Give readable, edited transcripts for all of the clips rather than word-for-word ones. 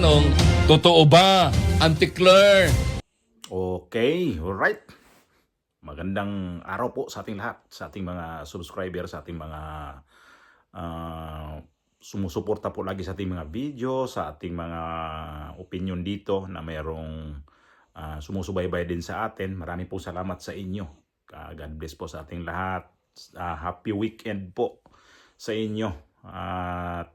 Totoo ba, Auntie Claire? Okay, alright. Magandang araw po sa ating lahat, sa ating mga subscriber, sa ating mga sumusuporta po lagi sa ating mga video, sa ating mga opinion dito na mayroong sumusubaybay din sa atin. Marami po salamat sa inyo. God bless po sa ating lahat. Happy weekend po sa inyo. At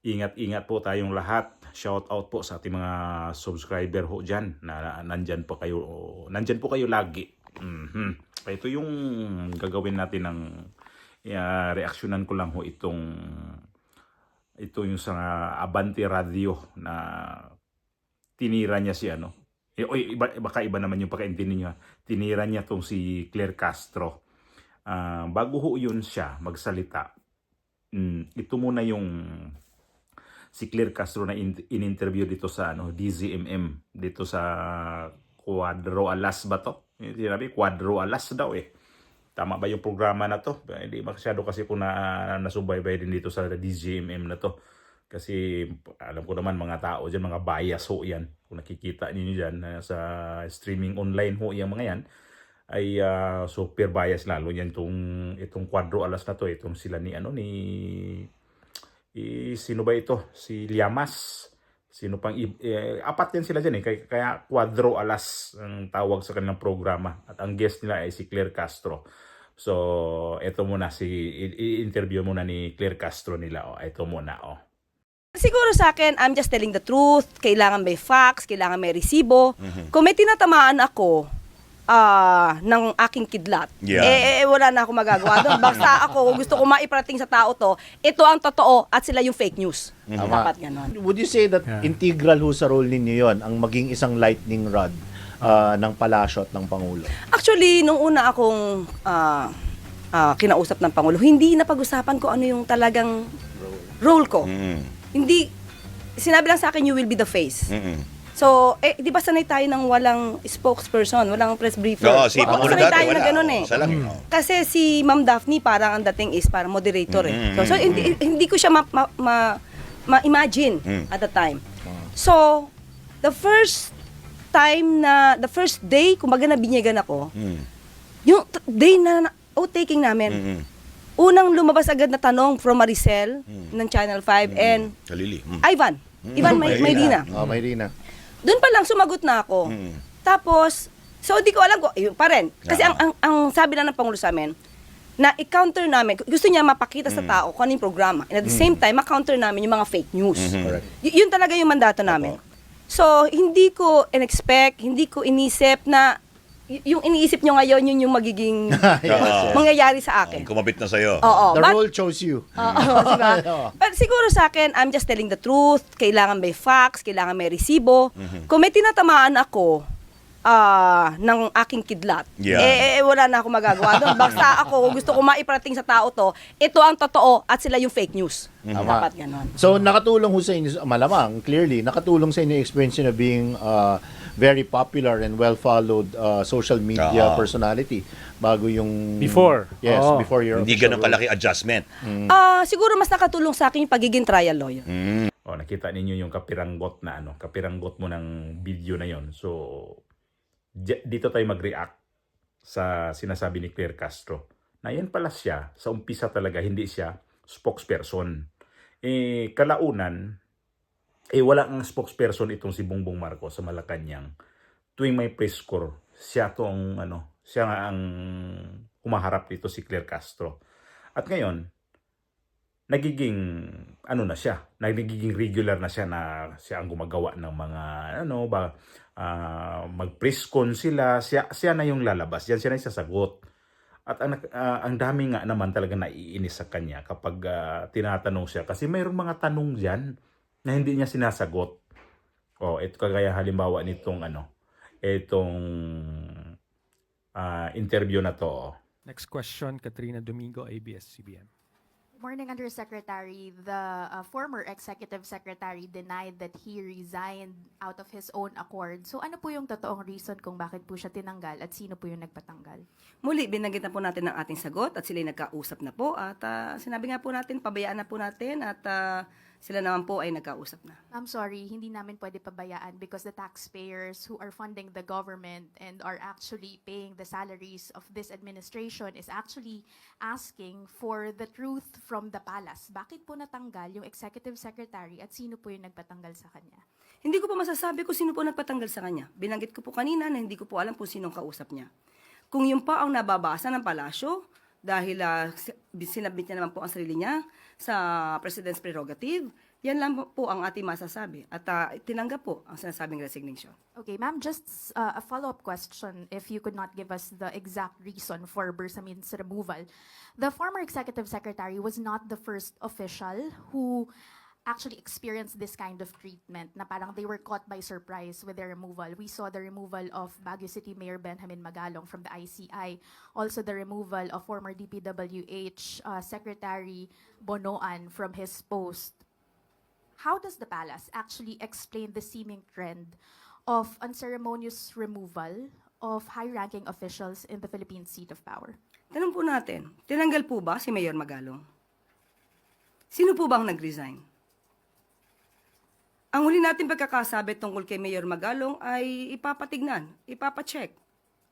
ingat-ingat po tayong lahat. Shout out po sa ating mga subscriber ho dyan na nandyan po kayo lagi. Ito yung gagawin natin ng reaksyonan ko lang ho ito yung sa Abante Radio na tinira niya si baka iba naman yung pagkaintindi niya. Tinira niya tong si Claire Castro. Bago ho yun siya magsalita, ito muna yung si Claire Castro na in-interview dito sa DZMM dito sa Cuadro Alas ba to? Sinabi Cuadro Alas daw eh. Tama ba yung programa na to? Hindi masyado kasi po nasubaybay din dito sa DZMM na to. Kasi alam ko naman mga tao dyan, mga bias ho yan. Kung nakikita niyo dyan sa streaming online ho yung mga yan ay super bias lalo yan itong Cuadro Alas na to. Itong sila ni sino ba ito? Si Llamas. Sino pang apat din sila dyan eh. Kaya Cuadro Alas ang tawag sa kanilang programa. At ang guest nila ay si Claire Castro. So, ito muna i-interview muna ni Claire Castro nila. Ito muna. Siguro sa akin, I'm just telling the truth. Kailangan may facts, kailangan may resibo. Kung may tinatamaan ako ng aking kidlat, wala na ako magagawa doon. Basta ako, gusto ko maiparating sa tao to, ito ang totoo at sila yung fake news. Dapat ganon. Would you say that integral ho sa role ninyo yon ang maging isang lightning rod ng palasyo at ng Pangulo? Actually, nung una akong kinausap ng Pangulo, hindi napag-usapan ko ano yung talagang role ko. Hindi, sinabi lang sa akin, you will be the face. So, di ba sanay tayo ng walang spokesperson, walang press briefer? Oo, si Pangulo sanay dati, tayo wala. na ganun eh. Siya lang, Kasi si Ma'am Daphne, parang ang dating is parang moderator eh. So hindi ko siya ma-imagine at the time. So, the first day, kumbaga nabinyagan ako, yung day na taking namin, unang lumabas agad na tanong from Maricel ng Channel 5 and Kalili. Ivan Mayrina. Mayrina. Doon pa lang sumagot na ako. Tapos, so di ko alam ko, yun pa rin. Kasi ang sabi lang ng Pangulo sa amin, na i-counter namin, gusto niya mapakita sa tao kung ano yung programa. And at the same time, ma-counter namin yung mga fake news. Yun talaga yung mandato namin. So, hindi ko in-expect, hindi ko inisip na yung iniisip nyo ngayon, yun yung magiging mangyayari sa akin. Kumabit na sa'yo. The role chose you. Diba? But siguro sa akin, I'm just telling the truth. Kailangan may facts, kailangan may resibo. Kung may tinatamaan ako ng aking kidlat, wala na ako magagawa doon. Basta ako, gusto ko maiparating sa tao to, ito ang totoo at sila yung fake news. Dapat ganon. So, nakatulong ho sa inyo, malamang, clearly, nakatulong sa inyo yung experience na being very popular and well-followed social media personality bago yung... Before. Yes, before your... Hindi ganun kalaki adjustment. Siguro mas nakatulong sa akin yung pagiging trial lawyer. Nakita ninyo yung kapiranggot mo ng video na yon. So, dito tayo mag-react sa sinasabi ni Claire Castro. Na yan pala siya, sa umpisa talaga, hindi siya spokesperson. Kalaunan, wala ang spokesperson itong si Bongbong Marcos sa Malacanang. Tuwing may press corps, siya nga ang humaharap dito si Claire Castro. At ngayon, nagiging regular na siya na siya ang gumagawa ng mga mag-press con sila, siya na yung lalabas, yan siya na yung sasagot. At ang dami nga naman talaga naiinis sa kanya kapag tinatanong siya kasi mayroong mga tanong diyan na hindi niya sinasagot. Ito kagaya halimbawa nitong interview na to. Next question, Katrina Domingo, ABS-CBN. Morning, Undersecretary. The former Executive Secretary denied that he resigned out of his own accord. So ano po yung totoong reason kung bakit po siya tinanggal at sino po yung nagpatanggal? Muli, binanggit na po natin ang ating sagot at sila'y nagkausap na po. At sinabi nga po natin, pabayaan na po natin at Sila naman po ay nagkausap na. I'm sorry, hindi namin pwede pabayaan because the taxpayers who are funding the government and are actually paying the salaries of this administration is actually asking for the truth from the palace. Bakit po natanggal yung executive secretary at sino po yung nagpatanggal sa kanya? Hindi ko po masasabi kung sino po nagpatanggal sa kanya. Binanggit ko po kanina na hindi ko po alam kung sinong kausap niya. Kung yun pa ang nababasa ng palasyo, dahil sinabit niya naman po ang sarili niya sa President's prerogative, yan lang po ang ating masasabi. At tinanggap po ang sinasabing resignation. Okay, ma'am, just a follow-up question if you could not give us the exact reason for Bersamin's removal. The former executive secretary was not the first official who actually experienced this kind of treatment na parang they were caught by surprise with their removal. We saw the removal of Baguio City Mayor Benjamin Magalong from the ICI. Also the removal of former DPWH Secretary Bonoan from his post. How does the palace actually explain the seeming trend of unceremonious removal of high-ranking officials in the Philippine seat of power? Tanong po natin, tinanggal po ba si Mayor Magalong? Sino po ba ang nag-resign? Ang huli natin pagkakasabi tungkol kay Mayor Magalong ay ipapatignan, ipapacheck,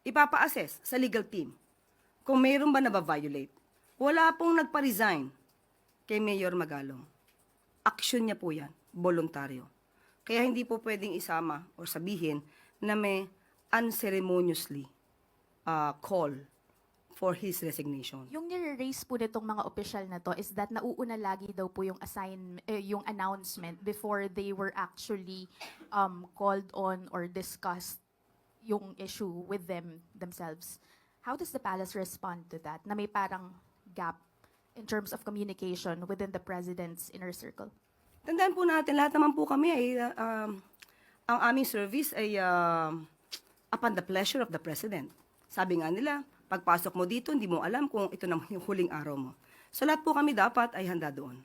ipapa-assess sa legal team kung mayroon ba na-violate. Wala pong nagpa-resign kay Mayor Magalong. Action niya po yan, voluntaryo. Kaya hindi po pwedeng isama o sabihin na may unceremoniously call for his resignation. Yung nire-raise po nitong mga opisyal na to is that nauuna lagi daw po yung yung announcement before they were actually called on or discussed yung issue with themselves. How does the palace respond to that? Na may parang gap in terms of communication within the president's inner circle? Tandaan po natin, lahat naman po kami ay, ang aming service ay upon the pleasure of the president. Sabi nga nila, pagpasok mo dito, hindi mo alam kung ito naman yung huling araw mo. So lahat po kami dapat ay handa doon.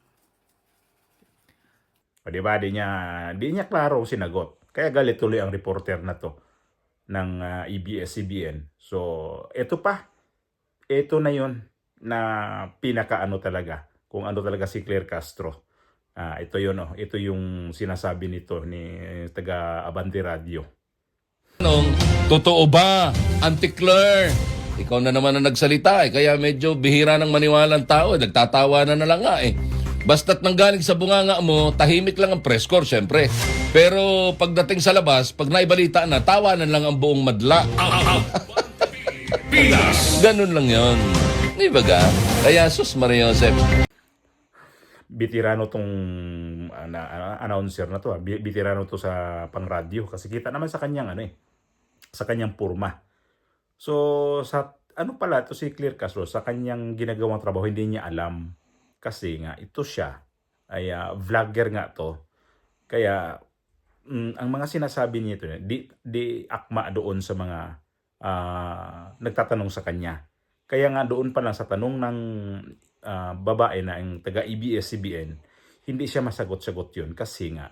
O diba, di niya klaro sinagot. Kaya galit tuloy ang reporter na to ng ABS-CBN. So, ito na yon na pinakaano talaga, kung ano talaga si Claire Castro. Ito yun, ito yung sinasabi nito ni taga Abante Radio. Totoo ba, Auntie Claire? Ikaw na naman ang nagsalita kaya medyo bihira ng maniwala ng tao. Nagtatawanan na lang nga Basta't nanggaling sa bunganga mo, tahimik lang ang press corps, syempre. Pero pagdating sa labas, pag naibalita na, tawanan lang ang buong madla. Ganun lang yon. Di ba ga? Kaya sus Maria Joseph. Bitirano tong announcer na to. Bitirano to sa pangradyo. Kasi kita naman sa kanyang sa kanyang purma. So, sa pala to si Claire Castro, sa kanyang ginagawang trabaho, hindi niya alam. Kasi nga, ito siya, ay vlogger nga to. Kaya, ang mga sinasabi niya ito, di akma doon sa mga nagtatanong sa kanya. Kaya nga doon pa lang sa tanong ng babae na ang taga-ABS-CBN, hindi siya masagot-sagot yun. Kasi nga,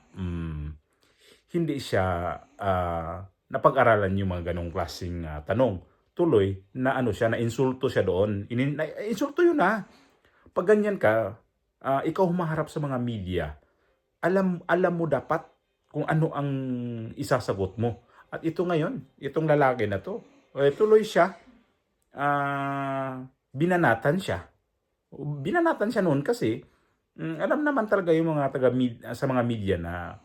hindi siya napag-aralan yung mga ganong klaseng tanong. Tuloy na siya, na insulto siya doon. Insulto yun Pag ganyan ka, ikaw humaharap sa mga media, alam mo dapat kung ano ang isasagot mo. At ito ngayon, itong lalaki na to, tuloy siya, binanatan siya. Binanatan siya noon kasi alam naman talaga yung mga sa mga media na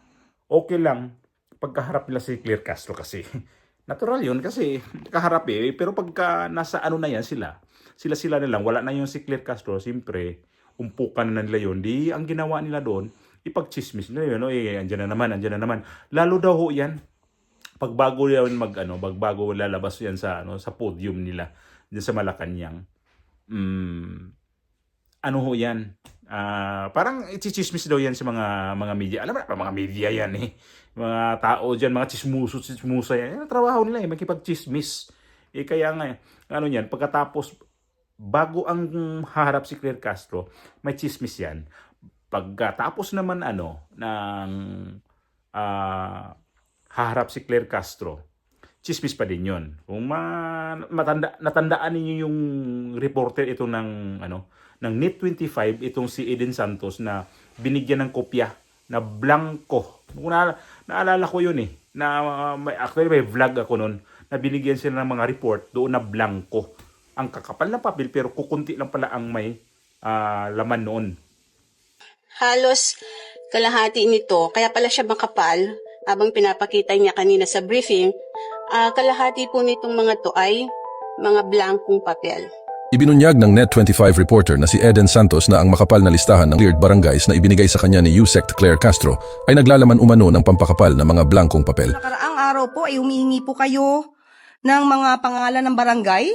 okay lang pagkaharap nila si Claire Castro kasi natural yun kasi kaharap pero pagka nasa na yan sila na lang, wala na yung si Claire Castro, siyempre umpukan na nila yun. Di ang ginawa nila doon, ipagchismis nila yun, andyan na naman. Lalo daw ho yan, pagbago yan pagbago lalabas yan sa podium nila diyan sa Malacanang. Yan? Parang ichismis daw yan sa mga media. Alam mo, mga media yan mga tao dyan, mga chismusa yan. Yung trabaho nila makipagchismis. Kaya nga, yan, pagkatapos, bago ang haharap si Claire Castro, may chismis yan. Pagkatapos naman ng haharap si Claire Castro, chismis pa din yun. Kung natandaan ninyo yung reporter ito ng Net25, itong si Eden Santos na binigyan ng kopya na blanco. Naalala ko yun eh. Actually may vlog ako nun na binigyan sila ng mga report doon na blanco. Ang kakapal ng papel pero kukunti lang pala ang may laman noon. Halos kalahati nito, kaya pala siya makapal, habang pinapakita niya kanina sa briefing, kalahati po nitong mga to ay mga blankong papel. Ibinunyag ng Net25 reporter na si Eden Santos na ang makapal na listahan ng cleared barangays na ibinigay sa kanya ni USEC Claire Castro ay naglalaman umano ng pampakapal na mga blankong papel. Nakaraang araw po ay humihingi po kayo ng mga pangalan ng barangay.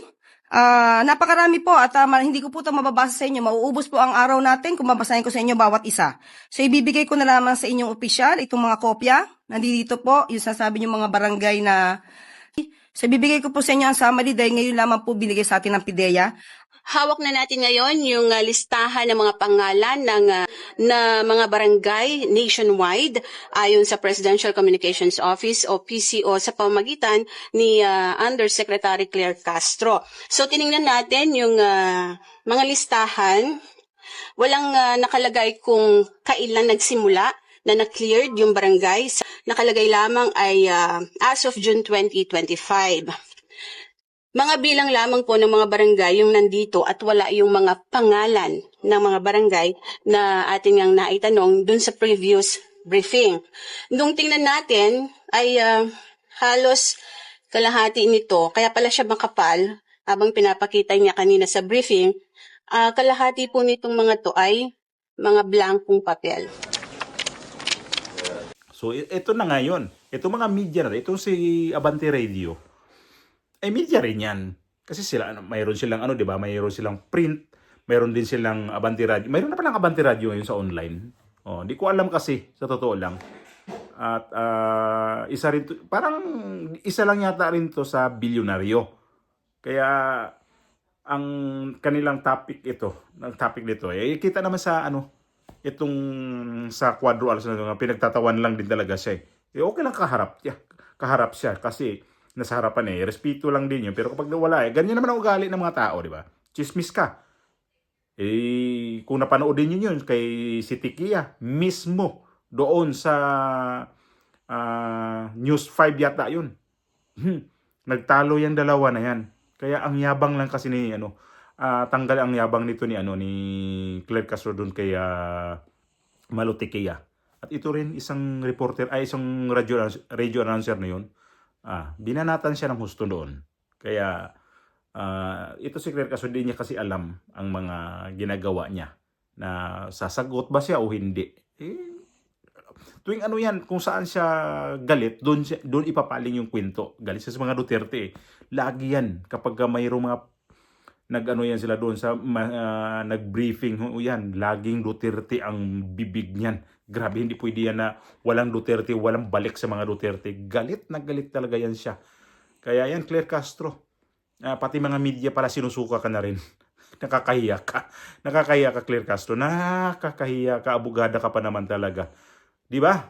Napakarami po at hindi ko po ito mababasa sa inyo. Mauubos po ang araw natin kung babasahin ko sa inyo bawat isa. So ibibigay ko na lamang sa inyong opisyal itong mga kopya. Nandito po yung sasabi niyo mga barangay na... So ibibigay ko po sa inyo ang summary dahil ngayon lamang po binigay sa atin ng PIDEA. Hawak na natin ngayon yung listahan ng mga pangalan na mga barangay nationwide ayon sa Presidential Communications Office o PCO sa pamamagitan ni Undersecretary Claire Castro. So tiningnan natin yung mga listahan. Walang nakalagay kung kailan nagsimula na na-cleared yung barangay. Nakalagay lamang ay as of June 2025. Mga bilang lamang po ng mga barangay yung nandito at wala yung mga pangalan ng mga barangay na ating ang naitanong dun sa previous briefing. Nung tingnan natin ay halos kalahati nito, kaya pala siya makapal, habang pinapakita niya kanina sa briefing, kalahati po nitong mga to ay mga blankong papel. So ito na ngayon. Ito mga media na, itong si Abante Radio, ay media rin yan. Kasi mayroon silang di ba? Mayroon silang print, mayroon din silang Abante Radio. Mayroon na palang Abante Radio ngayon sa online. Di ko alam kasi, sa totoo lang. At parang isa lang yata rin to sa bilyonaryo. Kaya ang kanilang topic nito, kita naman sa itong sa Quadro Alas na pinagtatawan lang din talaga siya. Okay lang kaharap siya kasi nasa harapan respeto lang din yun. Pero kapag nawala ganyan naman ang ugali ng mga tao, di ba? Chismis ka. Kung napanoodin yun kay si Tikia mismo doon sa News 5 yata yun. Nagtalo yung dalawa na yan. Kaya ang yabang lang kasi ni tanggal ang yabang nito ni Claire Castro doon kay Malu Tikia. At ito rin isang reporter isang radio announcer na yun. Binanatan siya ng husto doon. Kaya ito si Claire Castro din niya kasi alam ang mga ginagawa niya na sasagot ba siya o hindi. Tuwing yan, kung saan siya galit, doon ipapaling yung kwento. Galit siya sa mga Duterte. Lagi yan kapag mayroong mga yan sila doon sa nag-briefing yan, laging Duterte ang bibig niyan. Grabe, hindi pwede yan na walang Duterte, walang balik sa mga Duterte. Galit na galit talaga yan siya. Kaya yan, Claire Castro. Pati mga media para sinusuka ka na rin. Nakakahiya ka. Nakakahiya ka, Claire Castro. Nakakahiya ka, abogada ka pa naman talaga. Di ba?